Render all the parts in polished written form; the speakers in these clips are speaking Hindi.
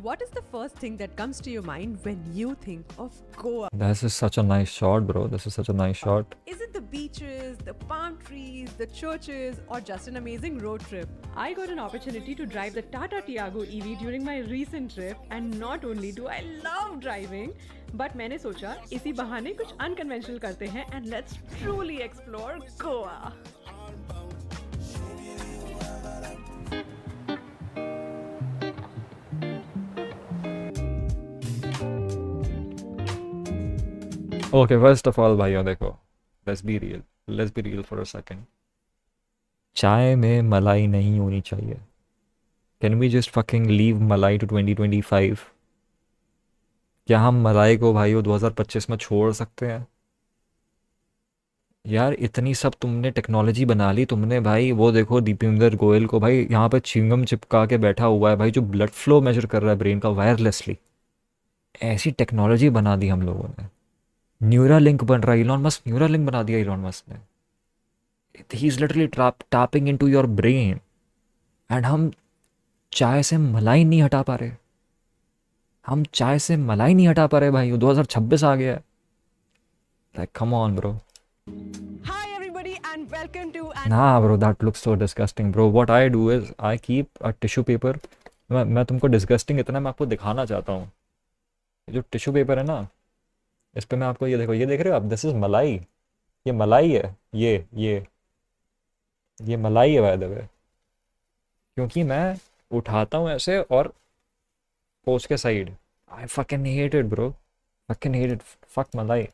What is the first thing that comes to your mind when you think of Goa? This is such a nice shot, bro. This is such a nice shot. Is it the beaches, the palm trees, the churches, or just an amazing road trip? I got an opportunity to drive the Tata Tiago EV during my recent trip, and not only do I love driving, but मैंने सोचा इसी बहाने कुछ unconventional करते हैं and let's truly explore Goa. Okay, first of all, भाइयों देखो, let's be real for a second. चाय में मलाई नहीं होनी चाहिए. Can we just fucking leave मलाई to 2025? क्या हम मलाई को भाइयों 2025 में छोड़ सकते हैं? यार इतनी सब तुमने टेक्नोलॉजी बना ली तुमने भाई. वो देखो दीपेंद्र गोयल को भाई यहाँ पे चिंगम चिपका के बैठा हुआ है भाई, जो ब्लड फ्लो मेजर कर रहा है ब्रेन का वायरलेसली. ऐसी टेक्नोलॉजी बना दी हम लोगों ने. न्यूरालिंक बन रहा है, इलॉन मस्क न्यूरालिंक बना दिया इलॉन मस्क ने. He is literally tapping into your brain. And हम चाय से मलाई नहीं हटा पा रहे. हम चाय से मलाई नहीं हटा पा रहे भाई. 2026 आ गया है. Like come on bro. Hi everybody and welcome to Nah bro, that looks so disgusting bro. What I do is I keep a tissue paper. मैं तुमको disgusting इतना मैं आपको दिखाना चाहता हूँ. ये जो टिश्यू पेपर है ना, इस पे मैं आपको ये देखो, ये देख रहे हो आप, दिस इज मलाई. ये मलाई है. ये मलाई है बाय द वे. क्योंकि मैं उठाता हूँ ऐसे और पोस्ट के side. I fucking hate it bro. Fucking hate it. Fuck मलाई.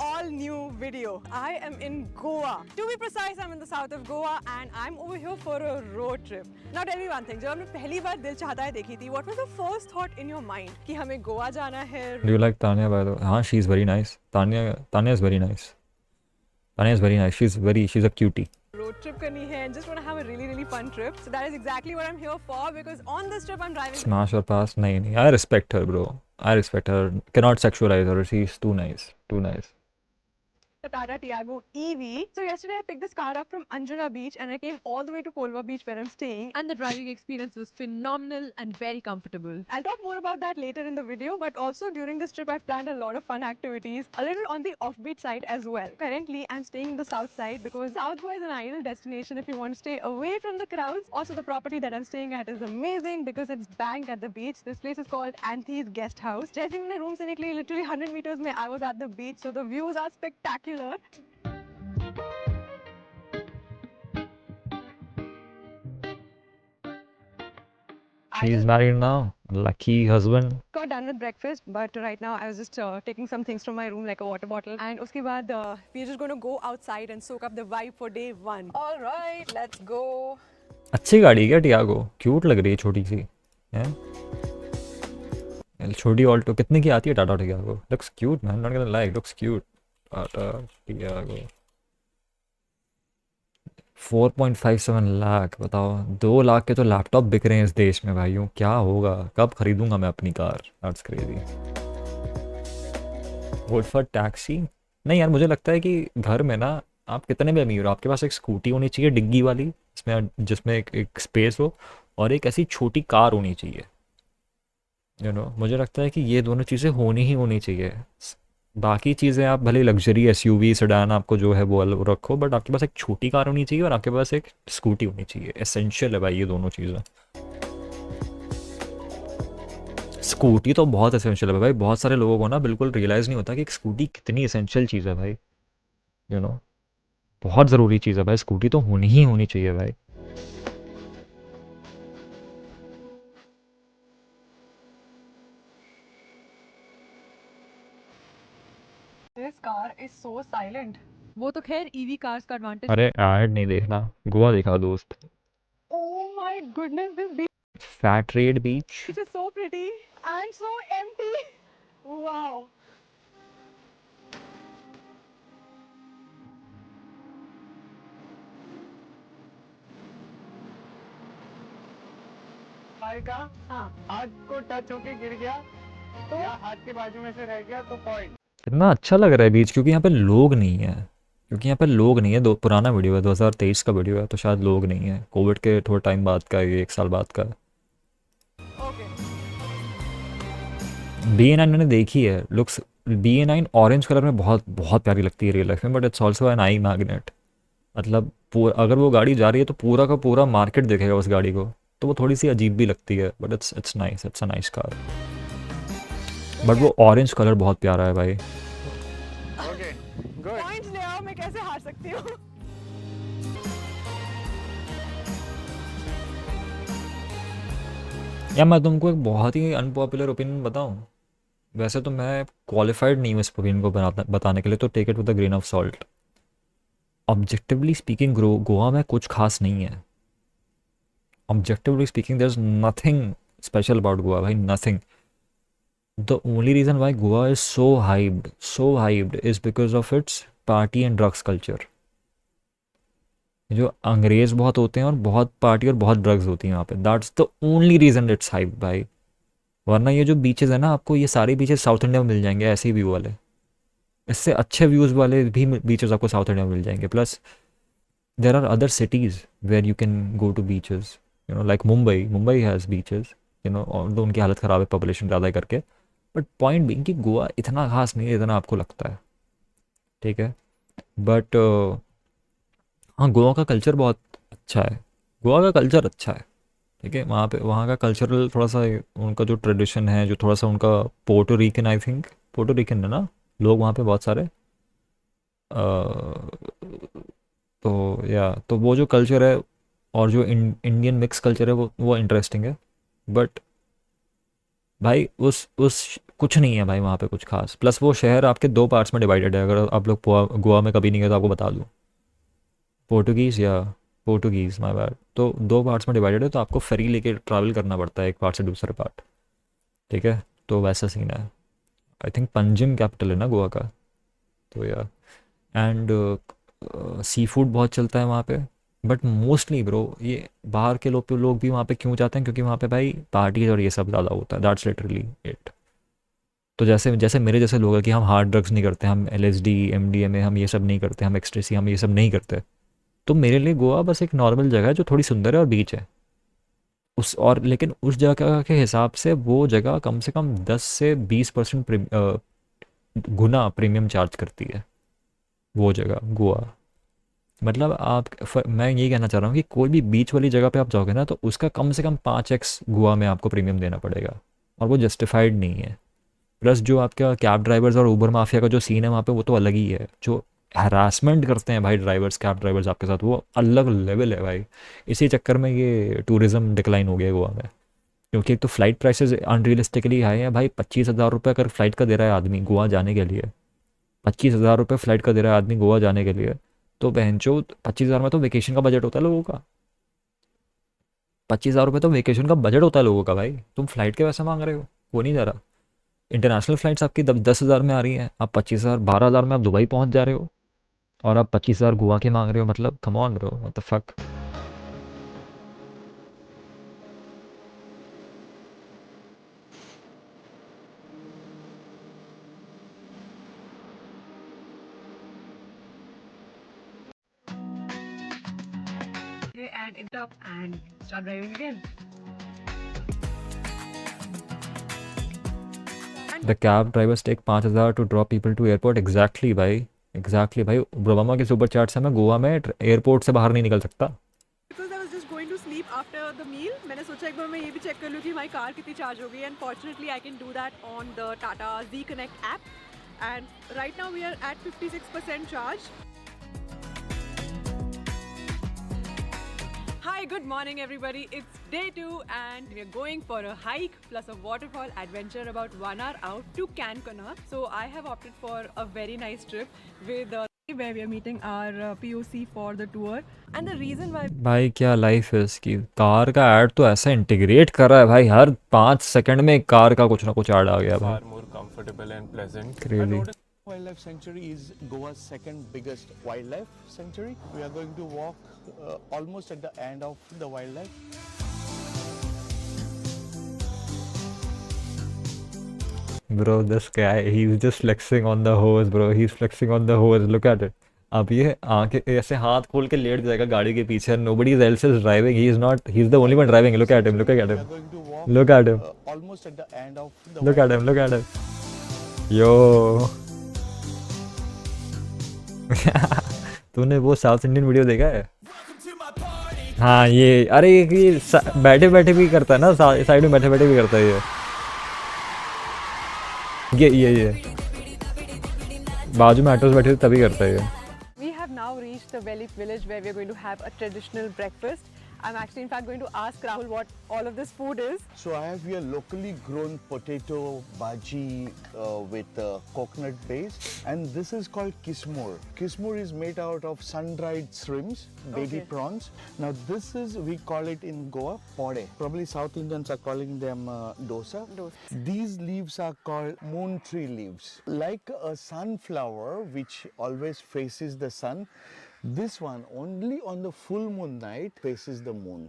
all new video. I am in Goa. To be precise, I'm in the south of Goa and I'm over here for a road trip. Now tell me one thing, जब हमने पहली बार दिल चाहता है देखी थी, what was the first thought in your mind कि हमें गोवा जाना है? Do you like Tanya by the way? हाँ, she is very nice. Tanya is very nice. Tanya is very nice. She's a cutie. Road trip करनी है and just want to have a really fun trip. So that is exactly what I'm here for because on this trip I'm driving. Smash or pass? नहीं. I respect her bro. I respect her. Cannot sexualize her. She's too nice. Too nice. The Tata Tiago EV. So yesterday I picked this car up from Anjuna Beach and I came all the way to Polva Beach where I'm staying, and the driving experience was phenomenal and very comfortable. I'll talk more about that later in the video, but also during this trip I've planned a lot of fun activities, a little on the offbeat side as well. Currently I'm staying in the south side because South Goa is an ideal destination if you want to stay away from the crowds. Also the property that I'm staying at is amazing because it's bang at the beach. This place is called Anthi's Guest House. जैसे मैंने room से निकली, literally 100 meters में I was at the beach, so the views are spectacular. She's married now. Lucky husband. Got done with breakfast, but right now I was just taking some things from my room like a water bottle, and उसके बाद we're just going to go outside and soak up the vibe for day one. All right, let's go. अच्छी गाड़ी है क्या टियागो? क्यूट लग रही है छोटी सी. हैं? छोटी ऑल्टो कितने की आती है Tata Tiago? Looks cute man. Not gonna lie, looks cute. Tata Tiago 4.57 lakh. बताओ 2 लाख के तो लैपटॉप बिक रहे हैं इस देश में भाइयों. क्या होगा? कब खरीदूंगा मैं अपनी car? That's crazy. Vote for taxi? नहीं यार, मुझे लगता है कि घर में ना आप कितने भी अमीर हो, आपके पास एक स्कूटी होनी चाहिए डिग्गी वाली, जिसमें एक स्पेस हो, और एक ऐसी छोटी कार होनी चाहिए. मुझे लगता है कि ये दोनों चीज़ें होनी चाहिए. बाकी चीज़ें आप भले लग्जरी एसयूवी सेडान आपको जो है वो रखो, बट आपके पास एक छोटी कार होनी चाहिए और आपके पास एक स्कूटी होनी चाहिए. एसेंशियल है भाई ये दोनों चीज़ें. स्कूटी तो बहुत एसेंशियल है भाई. बहुत सारे लोगों को ना बिल्कुल रियलाइज़ नहीं होता कि एक स्कूटी कितनी एसेंशियल चीज़ है भाई. बहुत ज़रूरी चीज़ है भाई. स्कूटी तो होनी चाहिए भाई. This car is so silent. वो तो खैर EV cars का advantage. अरे ऐड नहीं देखना, गोवा देखा दोस्त. Oh my goodness, this beach fat red beach. is so pretty and so empty. Wow. का हाथ को टच होके गिर गया तो या हाथ के बाजू में से रह गया तो पॉइंट. इतना अच्छा लग रहा है बीच, क्योंकि यहाँ पे लोग नहीं है. दो पुराना वीडियो है, 2023 का वीडियो है, तो शायद लोग नहीं है. कोविड के थोड़ा टाइम बाद का, ये 1 साल बाद का. Okay. BA9 मैंने देखी है, लुक्स BA9 ऑरेंज कलर में बहुत बहुत प्यारी लगती है रियल लाइफ में, but it's also an I magnet. मतलब अगर वो गाड़ी जा रही है तो पूरा का पूरा मार्केट देखेगा उस गाड़ी को, तो वो थोड़ी सी अजीब भी लगती है, but it's nice, it's a nice car. But वो ऑरेंज कलर बहुत प्यारा है भाई। Okay good. पॉइंट्स ले आओ, मैं कैसे हार सकती हूँ? या मैं तुमको एक बहुत ही अनपॉपुलर ओपिनियन बताऊं, वैसे तो मैं क्वालिफाइड नहीं हूँ इस ओपिनियन को बताने के लिए, तो take it with a grain of salt. Objectively speaking Goa में कुछ खास नहीं है। Objectively speaking there is nothing special about Goa भाई, nothing. The only reason why Goa is so hyped is because of its party and drugs culture. जो अंग्रेज़ बहुत होते हैं और बहुत पार्टी और बहुत ड्रग्स होती हैं वहाँ पे, that's the only reason it's hype भाई। वरना ये जो बीचेस है ना, आपको ये सारे बीचेस साउथ इंडिया में मिल जाएंगे ऐसे ही व्यू वाले, इससे अच्छे व्यूज़ वाले भी बीचेस आपको साउथ इंडिया में मिल जाएंगे। Plus there are other cities where you can go to beaches, you know like Mumbai has beaches, you know, और उनकी हालत ख़राब है पॉपुलेशन ज़्यादा करके, बट पॉइंट बीइंग कि गोवा इतना खास नहीं है जितना आपको लगता है, ठीक है। बट हाँ, गोवा का कल्चर बहुत अच्छा है, गोवा का कल्चर अच्छा है, ठीक है। वहाँ पे वहाँ का कल्चरल थोड़ा सा, उनका जो ट्रेडिशन है, जो थोड़ा सा उनका पोर्टो रिकन, आई थिंक पोर्टो रिकन है ना लोग वहाँ पे बहुत सारे, तो या तो वो जो कल्चर है और जो इंडियन मिक्स कल्चर है वो इंटरेस्टिंग है। बट भाई उस कुछ नहीं है भाई वहाँ पे कुछ खास। प्लस वो शहर आपके दो पार्ट्स में डिवाइडेड है, अगर आप लोग गोवा में कभी नहीं गए तो आपको बता दूँ, पोर्टुगीज़ माय बैड, तो दो पार्ट्स में डिवाइडेड है, तो आपको फेरी लेके ट्रैवल करना पड़ता है एक पार्ट से दूसरे पार्ट, ठीक है। तो वैसा सीन है। आई थिंक पंजिम कैपिटल है ना गोवा का, तो या एंड सी फूड बहुत चलता है वहाँ पे। बट मोस्टली ब्रो ये बाहर के लोग भी वहाँ पे क्यों जाते हैं, क्योंकि वहाँ पे भाई पार्टीज और ये सब ज़्यादा होता है, दैट्स लिटरली इट। तो जैसे जैसे मेरे जैसे लोग हैं कि हम हार्ड ड्रग्स नहीं करते, हम LSD MDMA हम ये सब नहीं करते, हम एक्सट्रेसी हम ये सब नहीं करते, तो मेरे लिए गोवा बस एक नॉर्मल जगह है जो थोड़ी सुंदर है और बीच है उस, और लेकिन उस जगह के हिसाब से वो जगह कम से कम 10 से 20% गुना प्रीमियम चार्ज करती है वो जगह गोवा। मतलब मैं ये कहना चाह रहा हूँ कि कोई भी बीच वाली जगह पे आप जाओगे ना, तो उसका कम से कम 5x गोवा में आपको प्रीमियम देना पड़ेगा, और वो जस्टिफाइड नहीं है। प्लस जो आपका कैब ड्राइवर्स और ऊबर माफिया का जो सीन है वहाँ पे, वो तो अलग ही है। जो हरासमेंट करते हैं भाई ड्राइवर्स, कैब ड्राइवर्स आपके साथ, वो अलग लेवल है भाई। इसी चक्कर में ये टूरिज़्म डिक्लाइन हो गया गोवा में, क्योंकि एक तो फ़्लाइट प्राइसेस अनरियलिस्टिकली हाई है भाई। 25,000 रुपये अगर फ़्लाइट का दे रहा है आदमी गोवा जाने के लिए, 25,000 रुपये फ़्लाइट का दे रहा है आदमी गोवा जाने के लिए, तो बहनचो 25,000 में तो वेकेशन का बजट होता है लोगों का। 25,000 रुपये तो वेकेशन का बजट होता है लोगों का भाई, तुम फ्लाइट के पैसे मांग रहे हो, वो नहीं जा रहा। इंटरनेशनल फ़्लाइट्स आपकी 10,000 में आ रही हैं, आप 25,000 12,000 में आप दुबई पहुंच जा रहे हो, और आप 25,000 गोवा के मांग रहे हो। मतलब come on bro, what the fuck. And it up and start driving again. The cab drivers take 5,000 to drop people to airport. Exactly भाई ओबामा के सुपर चैट से मैं गोवा में एयरपोर्ट से बाहर नहीं निकल सकता। Because I was just going to sleep after the meal, मैंने सोचा एक बार मैं ये भी चेक कर लूँ कि हमारी कार कितनी चार्ज हो गई है, and fortunately I can do that on the Tata Z Connect app, and right now we are at 56% charge. Hi, good morning everybody. It's day 2 and we're going for a hike plus a waterfall adventure about 1 hour out to Cancun. So I have opted for a very nice trip with where we are meeting our POC for the tour, and the reason why भाई क्या लाइफ है इसकी। कार का ऐड तो ऐसा इंटीग्रेट कर रहा है भाई, हर 5 सेकंड में एक कार का कुछ ना कुछ ऐड आ गया भाई। far more comfortable and pleasant. Crazy. I noticed Wildlife Sanctuary is Goa's second biggest wildlife sanctuary. We are going to walk almost at the end of the wildlife. Bro, this guy, he's just flexing on the hose, bro. He's flexing on the hose. Look at it. अब ये आंखें ऐसे हाथ खोल के लेट जाएगा गाड़ी के पीछे, nobody else is driving. He is the only one driving. Look at him. We are going to walk walk Look at him. almost at the end of the Look at him, look at him. Yo. तूने वो साउथ इंडियन वीडियो देखा है? हाँ ये, अरे ये बैठे बैठे भी करता है ना, साइड में बैठे बैठे भी करता है ये बाजू में ऑटोस बैठे तभी करता है ये। We have now reached the Velip village where we are going to have a traditional breakfast. I'm actually in fact going to ask Rahul what all of this food is. So I have here locally grown potato bhaji with coconut base, and this is called kismor. Kismor is made out of sun-dried shrimps, baby Okay. prawns. Now this is, we call it in Goa, pode. Probably South Indians are calling them dosa. Dosa. These leaves are called moon tree leaves. Like a sunflower which always faces the sun, this one only on the full moon night faces the moon.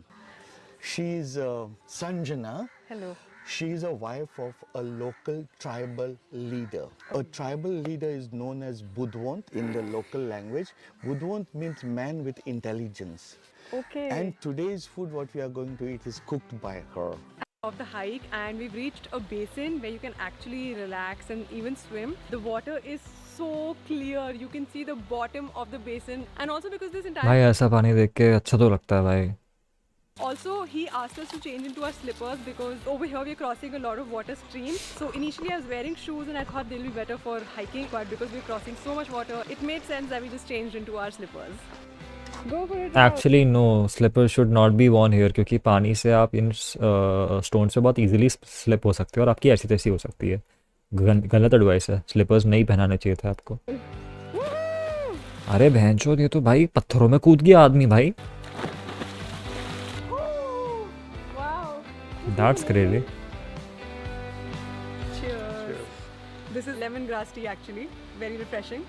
She is Sanjana. Hello. She is a wife of a local tribal leader. A tribal leader is known as Budwant in the local language. Budwant means man with intelligence. Okay. And today's food, what we are going to eat, is cooked by her. Of the hike, and we've reached a basin where you can actually relax and even swim. The water is so clear, you can see the bottom of the basin, and also because this entire भाई ऐसा पानी देख के अच्छा तो लगता है भाई। also he asked us to change into our slippers because over here we're crossing a lot of water streams. So initially I was wearing shoes and I thought they'll be better for hiking, but because we're crossing so much water, it made sense that we just changed into our slippers. Go for it. Actually no, slippers should not be worn here, क्योंकि पानी से आप इन स्टोन से बहुत इजीली स्लिप हो सकते हो और आपकी ऐसी तैसी हो सकती है। गलत एडवाइस है, स्लीपर्स नहीं पहनाने चाहिए थे आपको। अरे भैंचोद, ये तो भाई पत्थरों में कूद गया आदमी भाई। Wow. That's crazy. Cheers. This is lemongrass tea actually, very refreshing.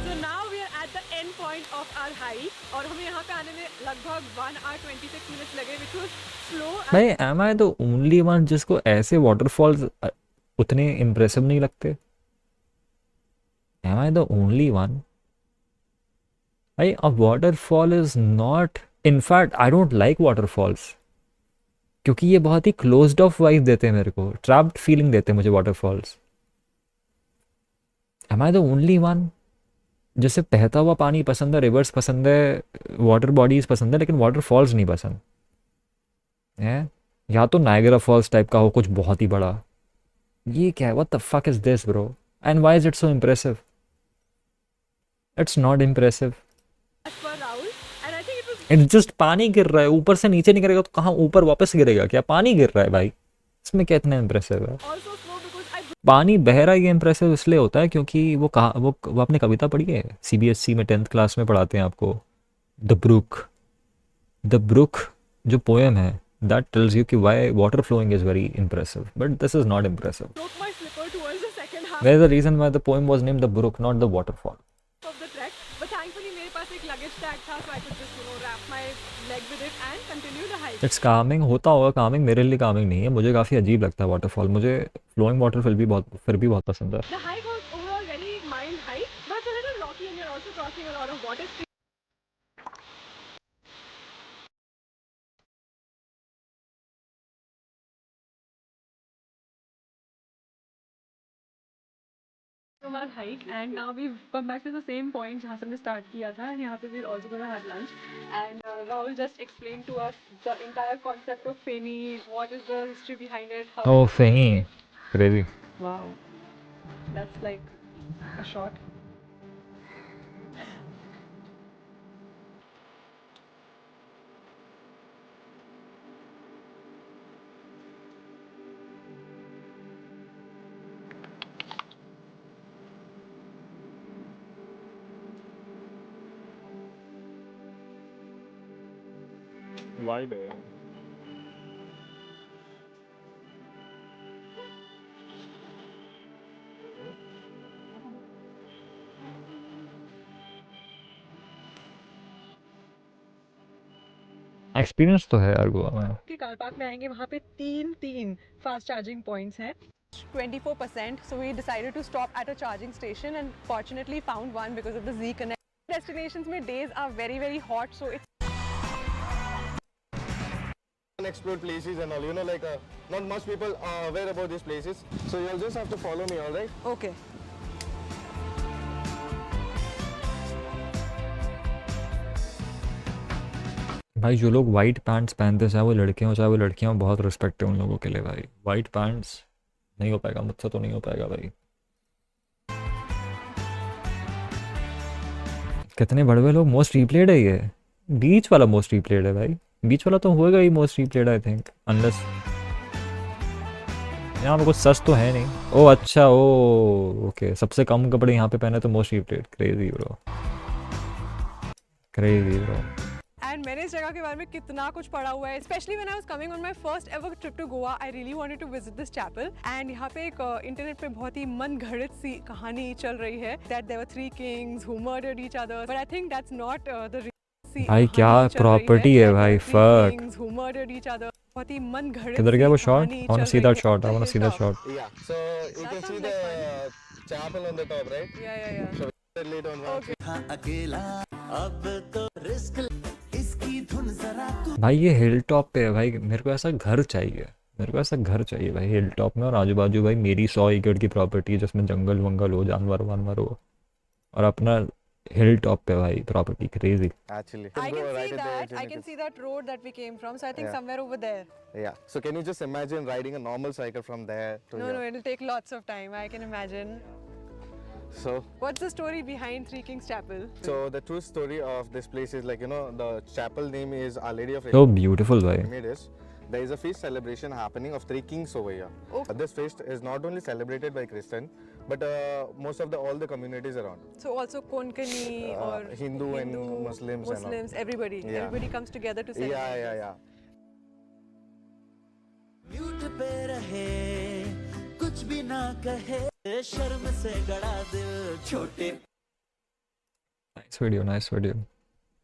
So now we are at the end point of our hike और हमें यहाँ पे आने में लगभग 1 hour 26 minutes लगे, which was slow. भाई am I the only one जिसको ऐसे वाटरफॉल्स उतने इम्प्रेसिव नहीं लगते? Am I the only one? भाई a waterfall is not, in fact I don't like waterfalls, क्योंकि ये बहुत ही क्लोज्ड ऑफ वाइब देते हैं मेरे को, ट्रैप्ड फीलिंग देते हैं मुझे waterfalls. Am I the only one जिसे बहता हुआ पानी पसंद है, रिवर्स पसंद है, वाटर बॉडीज पसंद है, लेकिन वाटरफॉल्स नहीं पसंद है? या तो नायगरा फॉल्स टाइप का हो कुछ बहुत ही बड़ा। ये क्या है? What the fuck is this bro? And why is it so impressive? It's not impressive. As per Rahul, and I think it was it's just पानी गिर रहा है, ऊपर से नीचे नहीं गिरेगा तो कहाँ ऊपर वापस गिरेगा क्या? पानी गिर रहा है भाई, इसमें क्या इतना इम्प्रेसिव है? also slow because I पानी बह रहा है, ये इम्प्रेसिव इसलिए होता है क्योंकि वो कहा, वो आपने कविता पढ़ी है सीबीएसई में 10th क्लास में पढ़ाते हैं आपको, द ब्रुक जो पोएम है, दैट टेल्स यू कि why water following is very impressive, but this is not impressive. broke my slipper towards the second half Where is the reason why the poem was named the brook, not the waterfall? of the trek, but thankfully मेरे पास एक luggage tag था, so I could just wrap my leg with it and continue the hike. It's Kameng, होता होगा कामिंग, मेरे लिए कामिंग नहीं है, मुझे काफ़ी अजीब लगता है वाटरफॉल। मुझे फ्लोइंग वाटरफॉल भी बहुत पसंद है। The hike was overall very mild hike, but a little rocky, and you're also crossing a lot of water streams. From our hike, and now we've come back to the same point जहाँ से हमने start किया था, and यहाँ पे we're also going to have lunch. And Rahul just explained to us the entire concept of Feni, what is the history behind it, how. ओह सही, crazy. Wow, that's like a shot. Vibe है। एक्सपीरियंस तो है यार गोवा में। के कार पार्क में आएंगे, वहाँ पे तीन फास्ट चार्जिंग पॉइंट्स हैं, 24%. So we decided to stop at a charging station and fortunately found one because of the Z Connect. Destinations में days are very hot, so it's Explore places and all, you know, like not much people are aware about these places, so you'll just have to follow me, all right? Okay. भाई जो लोग वाइट पैंट्स पहनते हैं चाहे वो लड़के हों चाहे वो लड़कियां हों, बहुत रिस्पेक्ट है उन लोगों के लिए भाई। वाइट पैंट्स नहीं हो पाएगा, मुझसे तो नहीं हो पाएगा भाई। कितने बड़े बड़े लोग, मोस्ट रिप्लेड है ये। बीच वाला मोस्ट रिप्लेड है भाई, बीच वाला तो होएगा ही most replayed I think, unless यहाँ पे कुछ सच तो है नहीं। ओ अच्छा, ओ ओके, सबसे कम कपड़े यहाँ पे पहने तो most replayed. Crazy bro, crazy bro. And मैंने इस जगह के बारे में कितना कुछ पढ़ा हुआ है, specially when I was coming on my first ever trip to Goa, I really wanted to visit this chapel. And यहाँ पे एक इंटरनेट पे बहुत ही मन घड़ित सी कहानी चल रही है that there were 3 kings who murdered each other, but I think that's not the भाई क्या प्रॉपर्टी है भाई, fuck. who murdered each other। बहुत ही मन घड़ित किधर गया वो सी शॉट? कहानी आई वांट चल सी रही दैट है। Shot, I want see that Hilltop। Shot. Yeah, so you That can see sounds the chapel on the top, right? Yeah. So we lead on one. भाई ये हिल टॉप पे है भाई, मेरे को ऐसा घर चाहिए, मेरे को ऐसा घर चाहिए भाई हिल टॉप में, और आजू बाजू भाई मेरी 100 एकड़ की प्रॉपर्टी है जिसमें जंगल वंगल हो, जानवर वानवर हो, और अपना हिल टॉप पे भाई property. Crazy. Actually, I go can right see at the that. edge and I you can see that road that we came from. So I think Yeah. somewhere over there. Yeah. So can you just imagine riding a normal cycle from there to No, here? no, it'll take lots of time. I can imagine. So, What's the story behind Three Kings Chapel? so the true story of this place is like, you know, the chapel name is Our Lady of So beautiful भाई। Remedies. There is a feast celebration happening of 3 kings over here. Okay. This feast is not only celebrated by Christian, but most of all the communities around. So also Konkani or Hindu and Muslims and all. Muslims, everybody. Yeah. Everybody comes together to celebrate. Yeah. Mute पे रहे कुछ भी ना कहे शर्म से गड़ा दिल छोटे नाइस वीडियो, नाइस वीडियो।